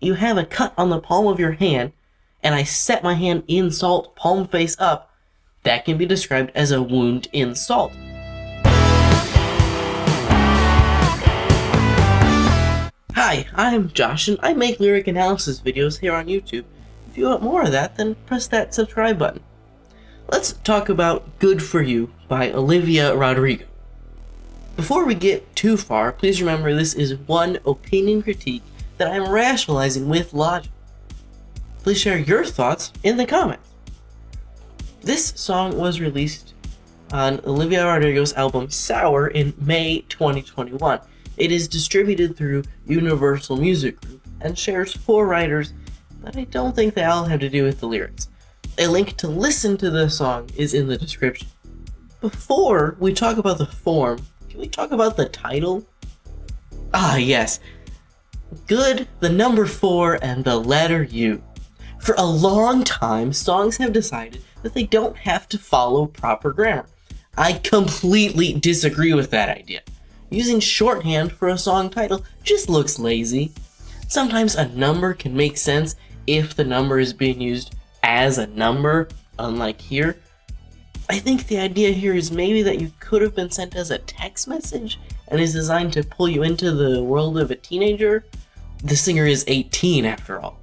you have a cut on the palm of your hand, and I set my hand in salt, palm face up, that can be described as a wound in salt. Hi, I'm Josh, and I make lyric analysis videos here on YouTube. If you want more of that, then press that subscribe button. Let's talk about Good For You by Olivia Rodrigo. Before we get too far, please remember this is one opinion critique that I'm rationalizing with logic. Please share your thoughts in the comments. This song was released on Olivia Rodrigo's album Sour in May 2021. It is distributed through Universal Music Group and shares 4 writers, but I don't think they all have to do with the lyrics. A link to listen to the song is in the description. Before we talk about the form, can we talk about the title? Ah, yes. Good, the number 4, and the letter U. For a long time, songs have decided that they don't have to follow proper grammar. I completely disagree with that idea. Using shorthand for a song title just looks lazy. Sometimes a number can make sense if the number is being used as a number, unlike here. I think the idea here is maybe that you could have been sent as a text message and is designed to pull you into the world of a teenager. The singer is 18 after all.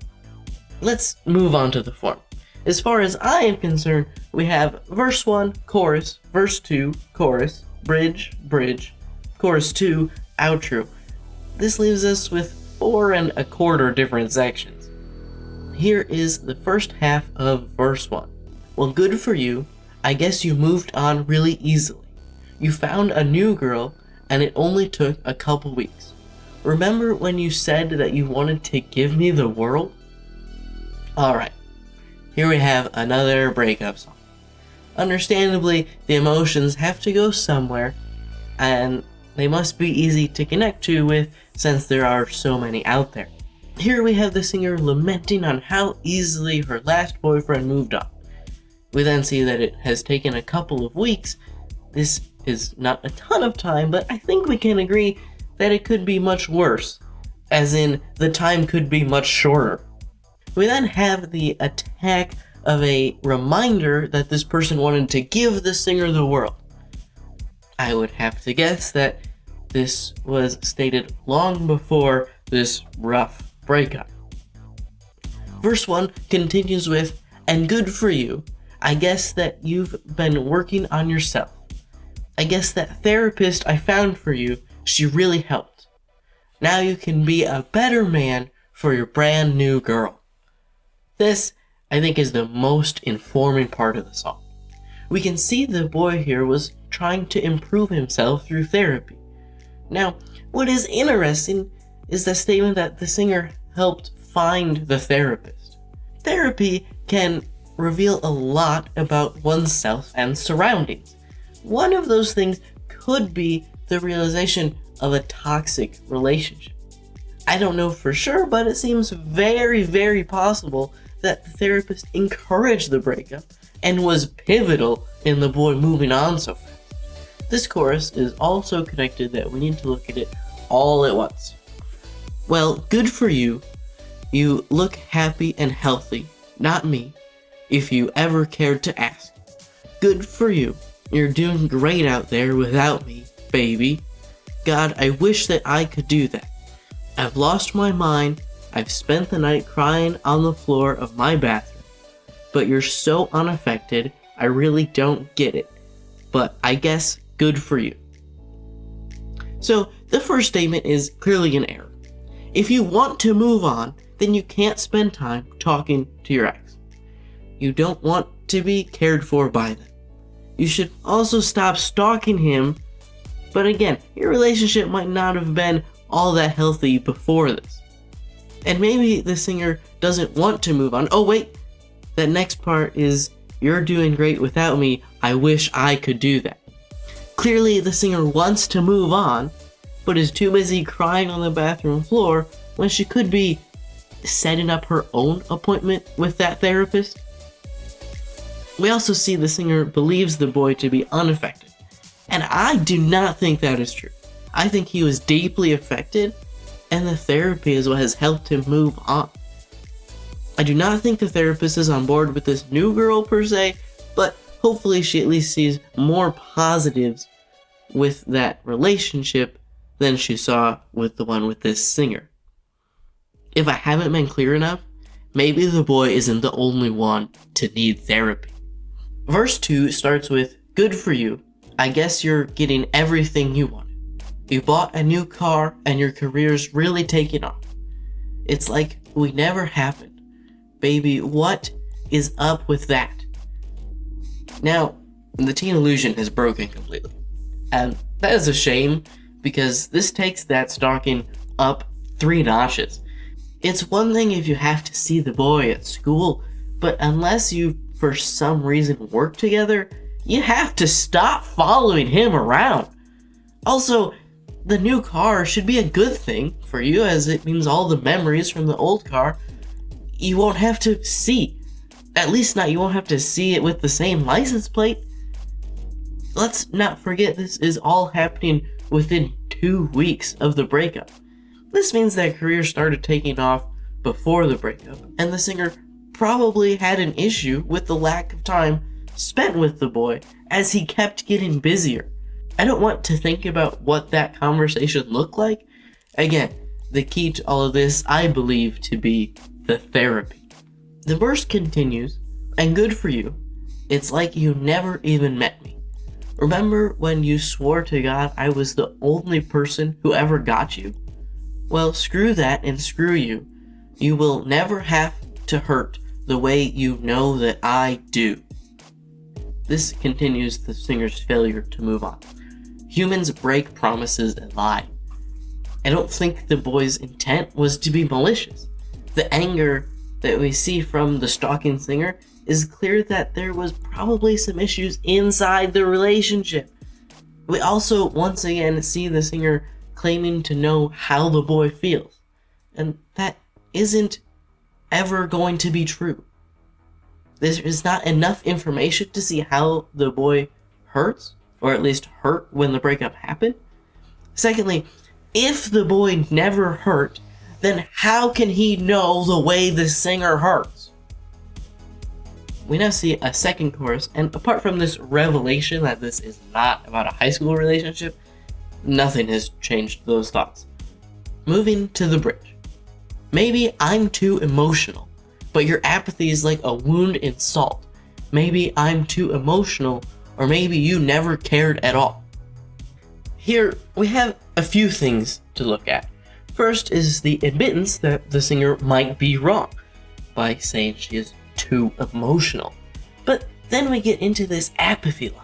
Let's move on to the form. As far as I am concerned, we have verse 1, chorus, verse 2, chorus, bridge, bridge, chorus 2, outro. This leaves us with 4 1/4 different sections. Here is the first half of verse 1. Well, good for you. I guess you moved on really easily. You found a new girl, and it only took a couple weeks. Remember when you said that you wanted to give me the world? Alright, here we have another breakup song. Understandably, the emotions have to go somewhere, and they must be easy to connect to with since there are so many out there. Here we have the singer lamenting on how easily her last boyfriend moved on. We then see that it has taken a couple of weeks. This is not a ton of time, but I think we can agree that it could be much worse, as in the time could be much shorter. We then have the attack of a reminder that this person wanted to give the singer the world. I would have to guess that this was stated long before this rough breakup. Verse 1 continues with, and good for you. I guess that you've been working on yourself. I guess that therapist I found for you, she really helped. Now you can be a better man for your brand new girl. This, I think, is the most informing part of the song. We can see the boy here was trying to improve himself through therapy. Now, what is interesting is the statement that the singer helped find the therapist. Therapy can reveal a lot about oneself and surroundings. One of those things could be the realization of a toxic relationship. I don't know for sure, but it seems very, very possible that the therapist encouraged the breakup and was pivotal in the boy moving on so fast. This chorus is also connected that we need to look at it all at once. Well, good for you. You look happy and healthy, not me, if you ever cared to ask. Good for you. You're doing great out there without me, baby. God, I wish that I could do that. I've lost my mind. I've spent the night crying on the floor of my bathroom. But you're so unaffected, I really don't get it. But I guess good for you. So the first statement is clearly an error. If you want to move on, then you can't spend time talking to your ex. You don't want to be cared for by them. You should also stop stalking him. But again, your relationship might not have been all that healthy before this. And maybe the singer doesn't want to move on. Oh wait, that next part is, you're doing great without me, I wish I could do that. Clearly the singer wants to move on, but is too busy crying on the bathroom floor when she could be setting up her own appointment with that therapist. We also see the singer believes the boy to be unaffected, and I do not think that is true. I think he was deeply affected, and the therapy is what has helped him move on. I do not think the therapist is on board with this new girl per se, but hopefully she at least sees more positives with that relationship than she saw with the one with this singer. If I haven't been clear enough, maybe the boy isn't the only one to need therapy. Verse 2 starts with, "Good for you. I guess you're getting everything you wanted. You bought a new car and your career's really taking off. It's like we never happened. Baby, what is up with that?" Now, the teen illusion is broken completely. And that is a shame, because this takes that stalking up 3 notches. It's one thing if you have to see the boy at school, but unless you for some reason work together, you have to stop following him around. Also, the new car should be a good thing for you, as it means all the memories from the old car you won't have to see. At least not, you won't have to see it with the same license plate. Let's not forget this is all happening within 2 weeks of the breakup. This means that career started taking off before the breakup, and the singer probably had an issue with the lack of time spent with the boy as he kept getting busier. I don't want to think about what that conversation looked like. Again, the key to all of this, I believe, to be the therapy. The verse continues, "And good for you. It's like you never even met me. Remember when you swore to God I was the only person who ever got you? Well, screw that and screw you. You will never have to hurt the way you know that I do." This continues the singer's failure to move on. Humans break promises and lie. I don't think the boy's intent was to be malicious. The anger that we see from the stalking singer is clear that there was probably some issues inside the relationship. We also once again see the singer claiming to know how the boy feels, and that isn't ever going to be true. There is not enough information to see how the boy hurts, or at least hurt when the breakup happened. Secondly, if the boy never hurt, then how can he know the way the singer hurts? We now see a second chorus, and apart from this revelation that this is not about a high school relationship, nothing has changed those thoughts. Moving to the bridge. "Maybe I'm too emotional, but your apathy is like a wound in salt. Maybe I'm too emotional, or maybe you never cared at all." Here, we have a few things to look at. First is the admittance that the singer might be wrong by saying she is too emotional. But then we get into this apathy line.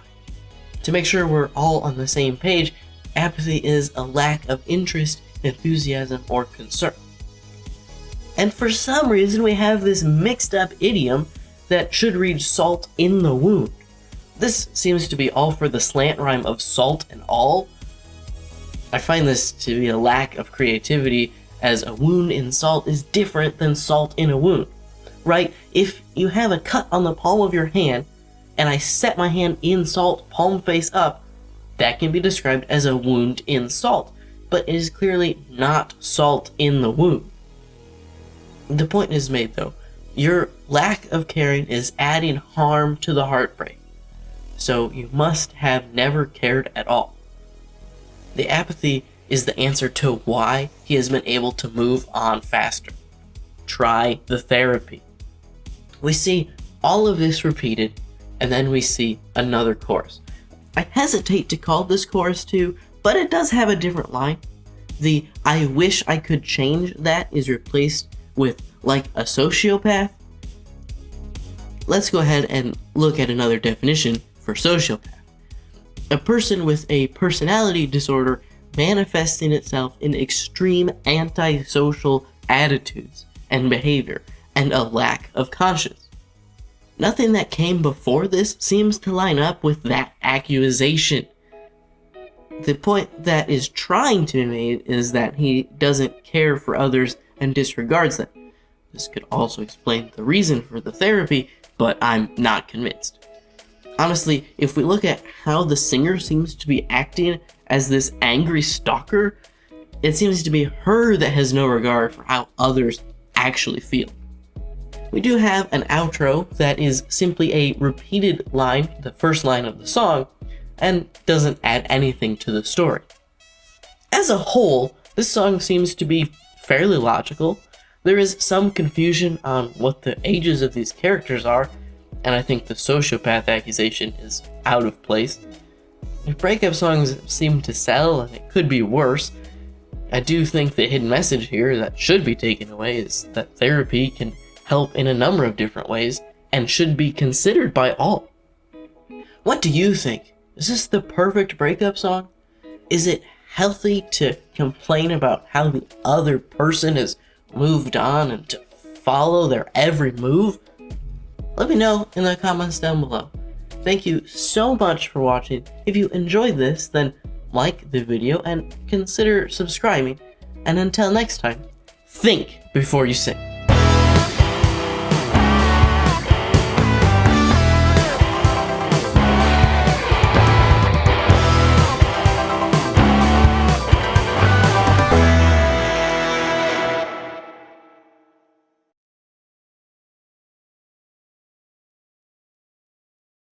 To make sure we're all on the same page, apathy is a lack of interest, enthusiasm, or concern. And for some reason, we have this mixed up idiom that should read salt in the wound. This seems to be all for the slant rhyme of salt and all. I find this to be a lack of creativity, as a wound in salt is different than salt in a wound, right? If you have a cut on the palm of your hand, and I set my hand in salt, palm face up, that can be described as a wound in salt, but it is clearly not salt in the wound. The point is made though. Your lack of caring is adding harm to the heartbreak, so you must have never cared at all. The apathy is the answer to why he has been able to move on faster. Try the therapy. We see all of this repeated, and then we see another chorus. I hesitate to call this chorus 2, but it does have a different line. The "I wish I could change that" is replaced with "like a sociopath." Let's go ahead and look at another definition for sociopath. A person with a personality disorder manifesting itself in extreme antisocial attitudes and behavior, and a lack of conscience. Nothing that came before this seems to line up with that accusation. The point that is trying to be made is that he doesn't care for others and disregards them. This could also explain the reason for the therapy, but I'm not convinced. Honestly, if we look at how the singer seems to be acting as this angry stalker, it seems to be her that has no regard for how others actually feel. We do have an outro that is simply a repeated line, the first line of the song, and doesn't add anything to the story. As a whole, this song seems to be fairly logical. There is some confusion on what the ages of these characters are, and I think the sociopath accusation is out of place. If breakup songs seem to sell, and it could be worse, I do think the hidden message here that should be taken away is that therapy can help in a number of different ways and should be considered by all. What do you think? Is this the perfect breakup song? Is it healthy to complain about how the other person has moved on and to follow their every move? Let me know in the comments down below. Thank you so much for watching. If you enjoyed this, then like the video and consider subscribing. And until next time, think before you sing.